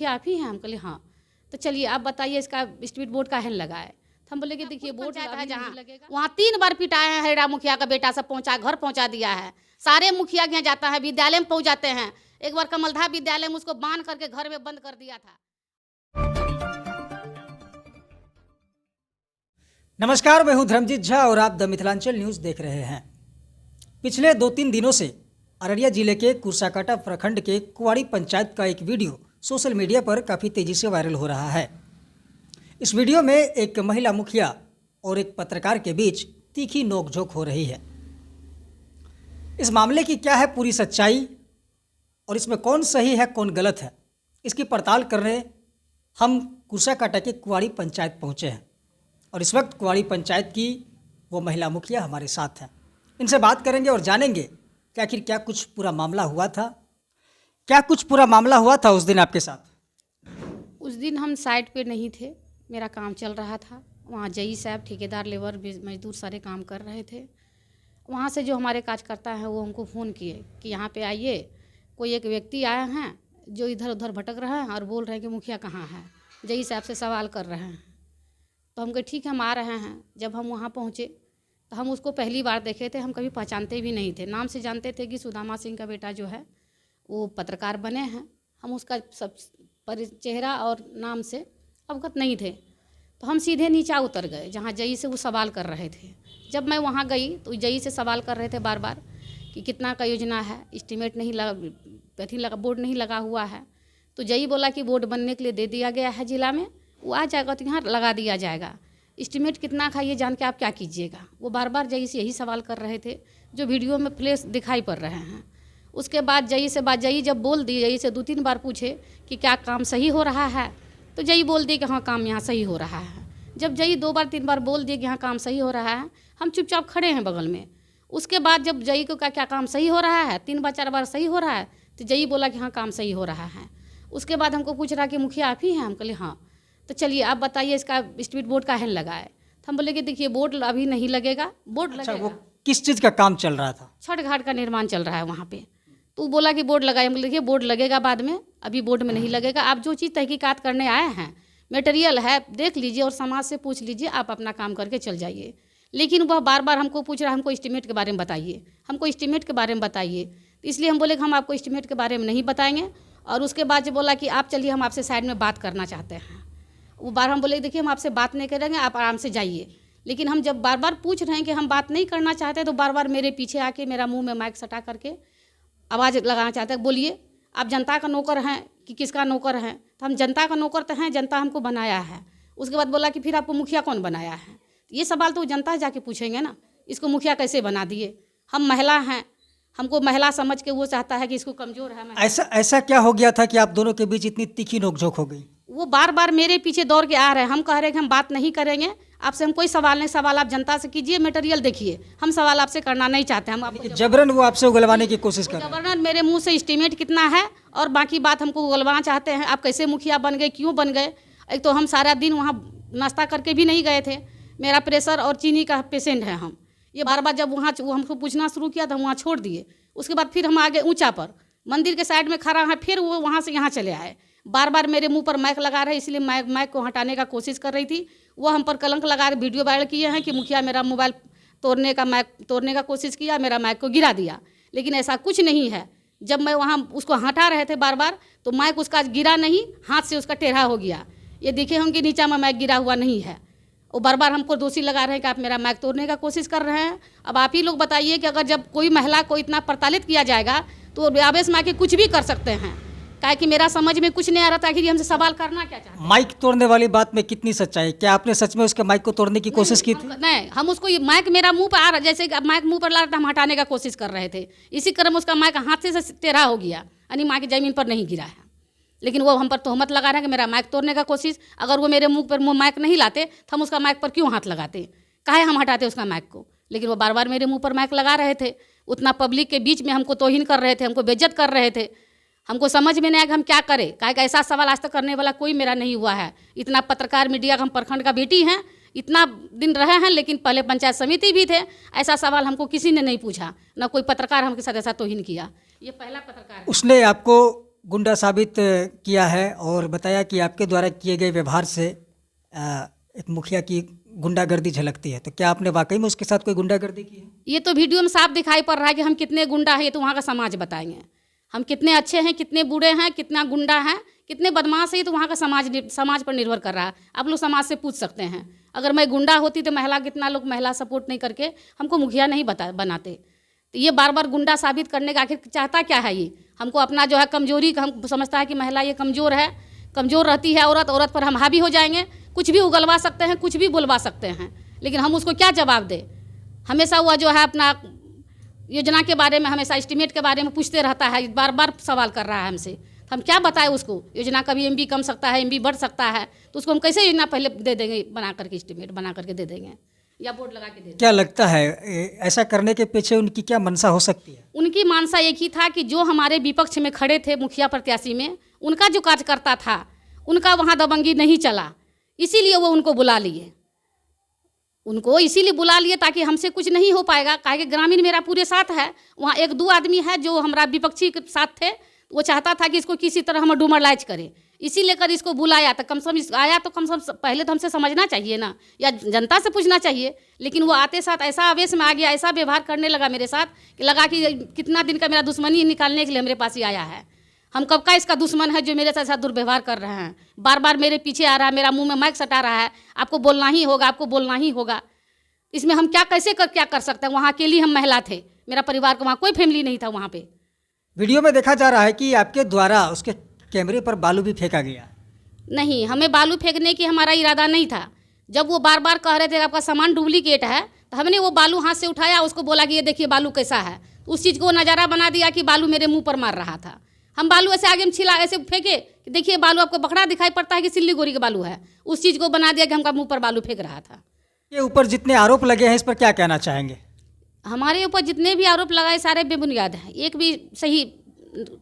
क्या आप ही हैं? हम कहले हाँ। तो चलिए आप बताइए इसका स्पीड बोर्ड काहे न लगाए? तो हम बोले कि देखिए बोर्ड है जहाँ वहाँ 3 बार पिटाए हैं, हरिरा मुखिया का बेटा सब पहुँचा घर पहुँचा दिया है। सारे मुखिया के यहाँ जाता है, विद्यालय में पहुँच जाते हैं। एक बार कमलधा विद्यालय में उसको बांध करके घर में बंद कर दिया था। नमस्कार, मैं हूं धर्मजीत झा और आप द मिथिलांचल न्यूज़ देख रहे हैं। पिछले 2-3 दिनों से अररिया जिले के कुर्साकांटा प्रखंड के कुवाड़ी पंचायत का एक वीडियो सोशल मीडिया पर काफ़ी तेज़ी से वायरल हो रहा है। इस वीडियो में एक महिला मुखिया और एक पत्रकार के बीच तीखी नोकझोंक हो रही है। इस मामले की क्या है पूरी सच्चाई और इसमें कौन सही है कौन गलत है, इसकी पड़ताल करने हम कुर्साकांटा के कुवाड़ी पंचायत पहुँचे हैं और इस वक्त कुवाड़ी पंचायत की वो महिला मुखिया हमारे साथ हैं। इनसे बात करेंगे और जानेंगे कि आखिर क्या कुछ पूरा मामला हुआ था उस दिन आपके साथ। उस दिन हम साइट पे नहीं थे, मेरा काम चल रहा था। वहाँ जई साहब ठेकेदार लेबर मजदूर सारे काम कर रहे थे। वहाँ से जो हमारे कार्यकर्ता हैं वो हमको फ़ोन किए कि यहाँ पे आइए, कोई एक व्यक्ति आए हैं जो इधर उधर भटक रहे हैं और बोल रहे हैं कि मुखिया कहाँ है, जई साहब से सवाल कर रहे हैं। तो हम कहे ठीक है हम आ रहे हैं। जब हम वहाँ पहुँचे तो हम उसको पहली बार देखे थे, हम कभी पहचानते भी नहीं थे। नाम से जानते थे कि सुदामा सिंह का बेटा जो है वो पत्रकार बने हैं, हम उसका सब चेहरा और नाम से अवगत नहीं थे। तो हम सीधे नीचे उतर गए जहाँ जई से वो सवाल कर रहे थे। जब मैं वहाँ गई तो जई से सवाल कर रहे थे बार बार कि कितना का योजना है, एस्टीमेट नहीं लगा, बोर्ड नहीं लगा हुआ है। तो जई बोला कि बोर्ड बनने के लिए दे दिया गया है जिला में, वो आ जाएगा तो यहाँ लगा दिया जाएगा। एस्टीमेट कितना का ये जान के आप क्या कीजिएगा? वो बार बार जई से यही सवाल कर रहे थे जो वीडियो में फ्लैश दिखाई पड़ रहे हैं। उसके बाद जई जब बोल दी, जई से 2-3 बार पूछे कि क्या काम सही हो रहा है, तो जई बोल दी कि हाँ काम यहाँ सही हो रहा है। जब जई 2 बार 3 बार बोल दिए कि हाँ काम सही हो रहा है, हम चुपचाप खड़े हैं बगल में। उसके बाद जब जई को क्या काम सही हो रहा है, 3 बार 4 बार सही हो रहा है, तो जई बोला कि हाँ काम सही हो रहा है। उसके बाद हमको पूछ रहा कि मुखिया आप ही हैं? हम कहले हाँ। तो चलिए आप बताइए इसका स्पीड बोर्ड काहे न लगाए? तो हम बोले कि देखिए बोर्ड अभी नहीं लगेगा, बोर्ड लगेगा। वो किस चीज़ का काम चल रहा था? छठ घाट का निर्माण चल रहा है वहाँ पे। तो बोला कि बोर्ड लगाए। हम बोले देखिए बोर्ड लगेगा बाद में, अभी बोर्ड में नहीं लगेगा। आप जो चीज़ तहकीकात करने आए हैं, मटेरियल है देख लीजिए और समाज से पूछ लीजिए, आप अपना काम करके चल जाइए। लेकिन वह बार बार हमको पूछ रहा है हमको एस्टीमेट के बारे में बताइए, हमको एस्टीमेट के बारे में बताइए। तो इसलिए हम बोले कि हम आपको एस्टीमेट के बारे में नहीं बताएंगे। और उसके बाद जो बोला कि आप चलिए हम आपसे साइड में बात करना चाहते हैं। वो बार हम बोले देखिए हम आपसे बात नहीं करेंगे, आप आराम से जाइए। लेकिन हम जब बार बार पूछ रहे हैं कि हम बात नहीं करना चाहते, तो बार बार मेरे पीछे आके मेरा मुंह में माइक सटा करके आवाज़ लगाना चाहते हैं, बोलिए आप जनता का नौकर हैं कि किसका नौकर हैं? तो हम जनता का नौकर तो हैं, जनता हमको बनाया है। उसके बाद बोला कि फिर आपको मुखिया कौन बनाया है? ये सवाल तो जनता जाके पूछेंगे ना, इसको मुखिया कैसे बना दिए? हम महिला हैं, हमको महिला समझ के वो चाहता है कि इसको कमज़ोर है। ऐसा क्या हो गया था कि आप दोनों के बीच इतनी तीखी नोकझोंक हो गई? वो बार बार मेरे पीछे दौड़ के आ रहे हैं। हम कह रहे हैं कि हम बात नहीं करेंगे आपसे, हम कोई सवाल नहीं, सवाल आप जनता से कीजिए, मटेरियल देखिए, हम सवाल आपसे करना नहीं चाहते। हम आपको जबरन वो आपसे उगलवाने की कोशिश कर रहे हैं। जबरन मेरे मुंह से एस्टीमेट कितना है और बाकी बात हमको उगलवाना चाहते हैं। आप कैसे मुखिया बन गए, क्यों बन गए? एक तो हम सारा दिन वहाँ नाश्ता करके भी नहीं गए थे, मेरा प्रेशर और चीनी का पेशेंट है हम। ये बार बार जब वहाँ वो हमको पूछना शुरू किया तो हम वहाँ छोड़ दिए। उसके बाद फिर हम आगे ऊंचा पर मंदिर के साइड में खड़ा है, फिर वो वहाँ से यहाँ चले आए। बार बार मेरे मुंह पर माइक लगा रहे, इसलिए माइक को हटाने का कोशिश कर रही थी। वो हम पर कलंक लगा रहे, वीडियो वायरल किए हैं कि मुखिया मेरा मोबाइल माइक तोड़ने का कोशिश किया, मेरा माइक को गिरा दिया। लेकिन ऐसा कुछ नहीं है। जब मैं वहाँ उसको हटा रहे थे बार बार, तो माइक उसका गिरा नहीं, हाथ से उसका टेढ़ा हो गया। ये देखे होंगे नीचा में माइक गिरा हुआ नहीं है। वो बार बार हमको दोषी लगा रहे हैं कि आप मेरा माइक तोड़ने का कोशिश कर रहे हैं। अब आप ही लोग बताइए कि अगर जब कोई महिला को इतना प्रताड़ित किया जाएगा तो आवेश में आके कुछ भी कर सकते हैं। काहे कि मेरा समझ में कुछ नहीं आ रहा था कि हमसे सवाल करना क्या चाहते हैं। माइक तोड़ने वाली बात में कितनी सच्चाई है? क्या आपने सच में उसके माइक को तोड़ने की कोशिश की थी? नहीं, हम उसको माइक मेरा मुंह पर आ रहा, जैसे माइक मुंह पर ला रहा था, हम हटाने का कोशिश कर रहे थे। इसी क्रम उसका माइक हाथ से टेढ़ा हो गया, यानी माँ की ज़मीन पर नहीं गिरा है। लेकिन वो हम पर तोहमत लगा रहे हैं कि मेरा माइक तोड़ने का कोशिश। अगर वो मेरे मुंह पर माइक नहीं लाते तो हम उसका माइक पर क्यों हाथ लगाते, काहे हम हटाते उसका माइक को? लेकिन वो बार बार मेरे मुंह पर माइक लगा रहे थे। उतना पब्लिक के बीच में हमको तौहीन कर रहे थे, हमको बेइज्जत कर रहे थे। हमको समझ में नहीं आया कि हम क्या करें। काहे का ऐसा सवाल आज तक करने वाला कोई मेरा नहीं हुआ है। इतना पत्रकार मीडिया का हम प्रखंड का बेटी हैं, इतना दिन रहे हैं, लेकिन पहले पंचायत समिति भी थे। ऐसा सवाल हमको किसी ने नहीं पूछा, ना कोई पत्रकार हमके साथ ऐसा तौहीन किया। ये पहला पत्रकार है। उसने आपको गुंडा साबित किया है और बताया कि आपके द्वारा किए गए व्यवहार से एक मुखिया की गुंडागर्दी झलकती है, तो क्या आपने वाकई में उसके साथ कोई गुंडागर्दी की है? ये तो वीडियो में साफ दिखाई पड़ रहा है कि हम कितने गुंडा हैं, ये तो वहाँ का समाज बताएंगे। हम कितने अच्छे हैं, कितने बुरे हैं, कितना गुंडा हैं, कितने बदमाश है, ये तो वहाँ का समाज पर निर्भर कर रहा है। आप लोग समाज से पूछ सकते हैं। अगर मैं गुंडा होती तो कितना लोग महिला सपोर्ट नहीं करके हमको मुखिया नहीं बनाते। तो ये बार बार गुंडा साबित करने का आखिर चाहता क्या है? ये हमको अपना जो है कमजोरी हम समझता है कि महिला ये कमज़ोर है, कमज़ोर रहती है औरत पर हम हावी हो जाएंगे, कुछ भी उगलवा सकते हैं, कुछ भी बुलवा सकते हैं, लेकिन हम उसको क्या जवाब दें? हमेशा वह जो है अपना योजना के बारे में, हमेशा एस्टीमेट के बारे में पूछते रहता है, बार बार सवाल कर रहा है हमसे। तो हम क्या बताएं उसको? योजना कभी एमबी कम सकता है, एमबी बढ़ सकता है, तो उसको हम कैसे योजना पहले दे देंगे, बना करके एस्टीमेट बना करके दे देंगे या बोर्ड लगा के दे देंगे? क्या लगता है ऐसा करने के पीछे उनकी क्या मंशा हो सकती है? उनकी मंशा एक ही था कि जो हमारे विपक्ष में खड़े थे मुखिया प्रत्याशी में, उनका जो कार्यकर्ता था उनका वहाँ दबंगी नहीं चला, इसीलिए वो उनको बुला लिए। उनको इसीलिए बुला लिए ताकि हमसे कुछ नहीं हो पाएगा, काहे कि ग्रामीण मेरा पूरे साथ है। वहाँ एक दो आदमी है जो हमारा विपक्षी के साथ थे, वो चाहता था कि इसको किसी तरह हम डूमरलाइज करें, इसी लेकर इसको बुलाया। तो कम से कम आया तो कम से कम पहले तो हमसे समझना चाहिए ना, या जनता से पूछना चाहिए। लेकिन वो आते साथ ऐसा आवेश में आ गया, ऐसा व्यवहार करने लगा मेरे साथ कि लगा कि कितना दिन का मेरा दुश्मनी निकालने के लिए मेरे पास ही आया है। हम कब का इसका दुश्मन है जो मेरे साथ दुर्व्यवहार कर रहे हैं, बार बार मेरे पीछे आ रहा है, मेरा मुंह में माइक सटा रहा है, आपको बोलना ही होगा, आपको बोलना ही होगा। इसमें हम क्या कर सकते हैं? वहाँ अकेली हम महिला थे, मेरा परिवार का वहाँ कोई फैमिली नहीं था। वहाँ पे वीडियो में देखा जा रहा है कि आपके द्वारा उसके कैमरे पर बालू भी फेंका गया। नहीं, हमें बालू फेंकने की हमारा इरादा नहीं था। जब वो बार बार कह रहे थे आपका सामान डुप्लीकेट है, तो हमने वो बालू हाथ से उठाया, उसको बोला कि ये देखिए बालू कैसा है। तो उस चीज़ को नज़ारा बना दिया कि बालू मेरे मुँह पर मार रहा था। हम बालू ऐसे आगे में छिला ऐसे फेंके कि देखिए बालू आपको बकरा दिखाई पड़ता है कि सिल्लीगुड़ी का बालू है, उस चीज़ को बना दिया कि हमका मुँह पर बालू फेंक रहा था। ये ऊपर जितने आरोप लगे हैं इस पर क्या कहना चाहेंगे? हमारे ऊपर जितने भी आरोप लगाए सारे बेबुनियाद हैं, एक भी सही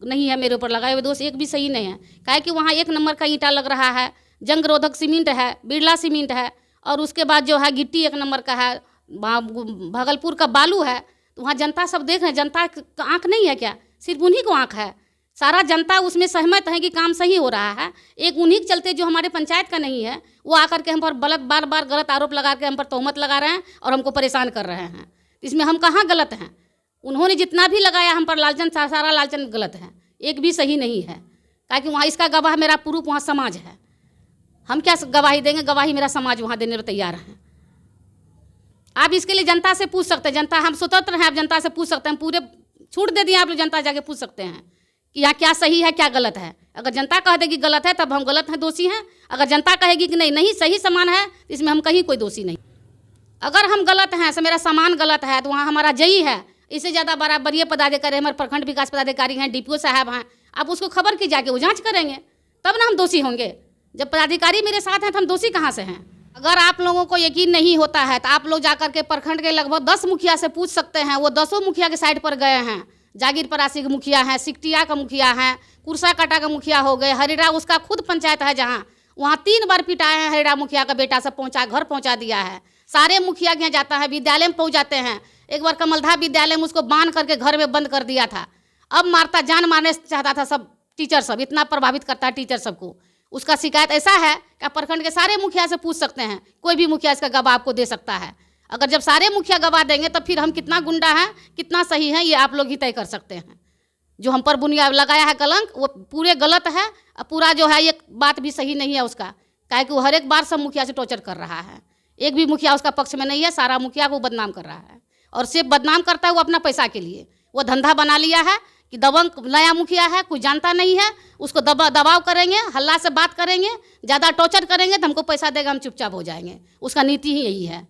नहीं है। मेरे ऊपर लगाए हुए दोष एक भी सही नहीं है। काहे कि वहाँ 1 नंबर का ईंटा लग रहा है, जंग रोधक सीमेंट है, बिरला सीमेंट है, और उसके बाद जो है गिट्टी 1 नंबर का है, भागलपुर का बालू है। तो वहाँ जनता सब देख रहे हैं। जनता का आँख नहीं है क्या? सिर्फ उन्हीं को आँख है। सारा जनता उसमें सहमत है कि काम सही हो रहा है। एक उन्हीं के चलते जो हमारे पंचायत का नहीं है, वो आकर के हम पर बार बार गलत आरोप लगा के हम पर तोहमत लगा रहे हैं और हमको परेशान कर रहे हैं। इसमें हम कहाँ गलत हैं? उन्होंने जितना भी लगाया हम पर लालचन, सारा लालचन गलत है, एक भी सही नहीं है। ताकि वहाँ इसका गवाह मेरा प्रूफ वहाँ समाज है। हम क्या गवाही देंगे? गवाही मेरा समाज वहाँ देने पर तैयार है। आप इसके लिए जनता से पूछ सकते हैं। जनता, हम स्वतंत्र हैं, आप जनता से पूछ सकते हैं। पूरे छूट दे दिए आप लोग, जनता जाके पूछ सकते हैं कि यहाँ क्या सही है क्या गलत है। अगर जनता कह देगी गलत है तब हम गलत हैं, दोषी हैं। अगर जनता कहेगी कि नहीं सही सामान है, तो इसमें हम कहीं कोई दोषी नहीं। अगर हम गलत हैं, मेरा सामान गलत है, तो वहाँ हमारा जई है, इससे ज़्यादा बड़ा बड़े पदाधिकारी हमारे प्रखंड विकास पदाधिकारी हैं, डीपीओ साहब हैं। आप उसको खबर की जाके वो जाँच करेंगे, तब ना हम दोषी होंगे। जब पदाधिकारी मेरे साथ हैं तो हम दोषी कहाँ से हैं? अगर आप लोगों को यकीन नहीं होता है तो आप लोग जाकर के प्रखंड के लगभग 10 मुखिया से पूछ सकते हैं। वो 10 मुखिया के साइड पर गए हैं। जागीर परासी के मुखिया हैं, सिकटिया का मुखिया हैं, कुरसाकाटा का मुखिया हो गए, हरिरा उसका खुद पंचायत है जहाँ, वहाँ 3 बार पिटाए हैं। हरिरा मुखिया का बेटा सब घर पहुँचा दिया है। सारे मुखिया के यहाँ जाता है, विद्यालय में पहुँच जाते हैं। एक बार कमलधा विद्यालय में उसको बांध करके घर में बंद कर दिया था। अब मारता, जान मारने चाहता था। सब टीचर सब इतना प्रभावित करता है टीचर सबको। उसका शिकायत ऐसा है कि आप प्रखंड के सारे मुखिया से पूछ सकते हैं। कोई भी मुखिया इसका गवाह आपको दे सकता है। अगर जब सारे मुखिया गवाह देंगे तब फिर हम कितना गुंडा हैं, कितना सही है, ये आप लोग ही तय कर सकते हैं। जो हम पर बुनियाद लगाया है कलंक, वो पूरे गलत है। पूरा जो है ये बात भी सही नहीं है उसका, काहे कि वो हर एक बार सब मुखिया से टॉर्चर कर रहा है। एक भी मुखिया उसका पक्ष में नहीं है। सारा मुखिया को बदनाम कर रहा है, और सिर्फ बदनाम करता है वो अपना पैसा के लिए। वो धंधा बना लिया है कि दबंग नया मुखिया है, कोई जानता नहीं है, उसको दबाव करेंगे, हल्ला से बात करेंगे, ज़्यादा टॉर्चर करेंगे तो हमको पैसा देगा, हम चुपचाप हो जाएंगे। उसका नीति ही यही है।